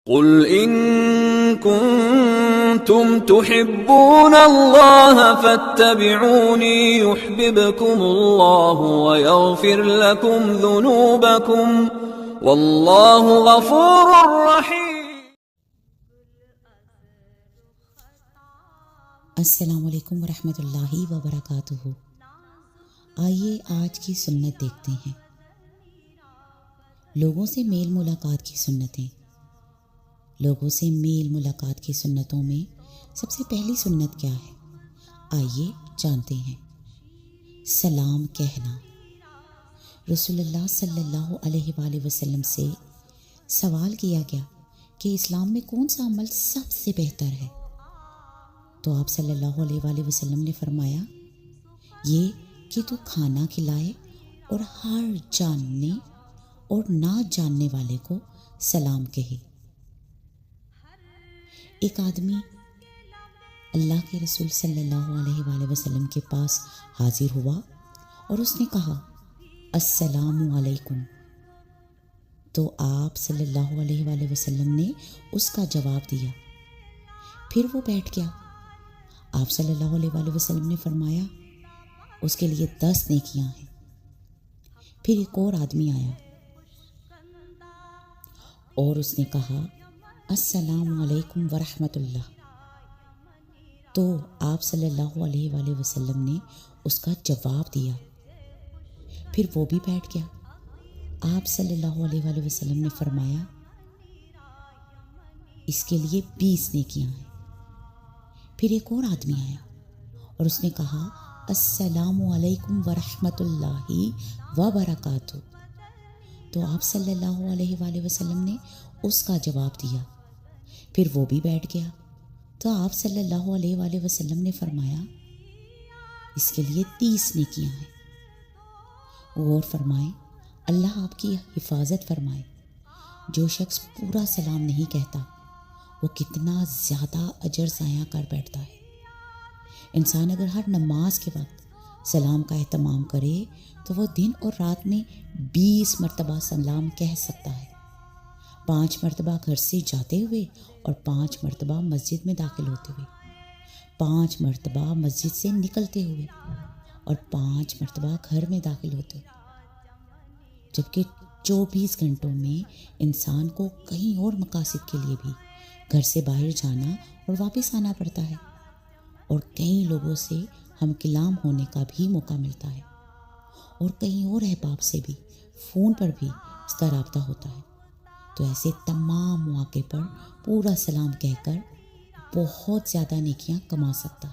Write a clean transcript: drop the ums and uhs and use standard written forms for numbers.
قل إن كنتم تحبون الله فاتبعوني يحببكم الله ويغفر لكم ذنوبكم والله غفور رحيم۔ السلام علیکم ورحمۃ اللہ وبرکاتہ۔ آئیے آج کی سنت دیکھتے ہیں، لوگوں سے میل ملاقات کی سنتیں۔ لوگوں سے میل ملاقات کی سنتوں میں سب سے پہلی سنت کیا ہے؟ آئیے جانتے ہیں۔ سلام کہنا۔ رسول اللہ صلی اللہ علیہ وآلہ وسلم سے سوال کیا گیا کہ اسلام میں کون سا عمل سب سے بہتر ہے؟ تو آپ صلی اللہ علیہ وآلہ وسلم نے فرمایا، یہ کہ تو کھانا کھلائے اور ہر جاننے اور نہ جاننے والے کو سلام کہے۔ ایک آدمی اللہ کے رسول صلی اللہ علیہ وآلہ وسلم کے پاس حاضر ہوا اور اس نے کہا السلام علیکم، تو آپ صلی اللہ علیہ وآلہ وسلم نے اس کا جواب دیا۔ پھر وہ بیٹھ گیا۔ آپ صلی اللہ علیہ وآلہ وسلم نے فرمایا اس کے لیے 10 نیکیاں ہیں۔ پھر ایک اور آدمی آیا اور اس نے کہا السلام علیکم ورحمۃ اللہ، تو آپ صلی اللہ علیہ وآلہ وسلم نے اس کا جواب دیا۔ پھر وہ بھی بیٹھ گیا۔ آپ صلی اللہ علیہ وآلہ وسلم نے فرمایا اس کے لیے 20 نیکیاں ہیں۔ پھر ایک اور آدمی آیا اور اس نے کہا السلام علیکم ورحمۃ اللہ وبرکاتہ، تو آپ صلی اللہ علیہ وآلہ وسلم نے اس کا جواب دیا۔ پھر وہ بھی بیٹھ گیا، تو آپ صلی اللہ علیہ وآلہ وسلم نے فرمایا اس کے لیے 30 نیکیاں ہیں۔ اور فرمائے اللہ آپ کی حفاظت فرمائے، جو شخص پورا سلام نہیں کہتا وہ کتنا زیادہ اجر ضائع کر بیٹھتا ہے۔ انسان اگر ہر نماز کے وقت سلام کا اہتمام کرے تو وہ دن اور رات میں 20 مرتبہ سلام کہہ سکتا ہے، 5 مرتبہ گھر سے جاتے ہوئے اور 5 مرتبہ مسجد میں داخل ہوتے ہوئے، 5 مرتبہ مسجد سے نکلتے ہوئے اور 5 مرتبہ گھر میں داخل ہوتے ہوئے۔ جبکہ 24 گھنٹوں میں انسان کو کہیں اور مقاصد کے لیے بھی گھر سے باہر جانا اور واپس آنا پڑتا ہے، اور کئی لوگوں سے ہم کلام ہونے کا بھی موقع ملتا ہے، اور کہیں اور احباب سے بھی فون پر بھی اس کا رابطہ ہوتا ہے۔ تو ایسے تمام مواقع پر پورا سلام کہہ کر بہت زیادہ نیکیاں کما سکتا ہے۔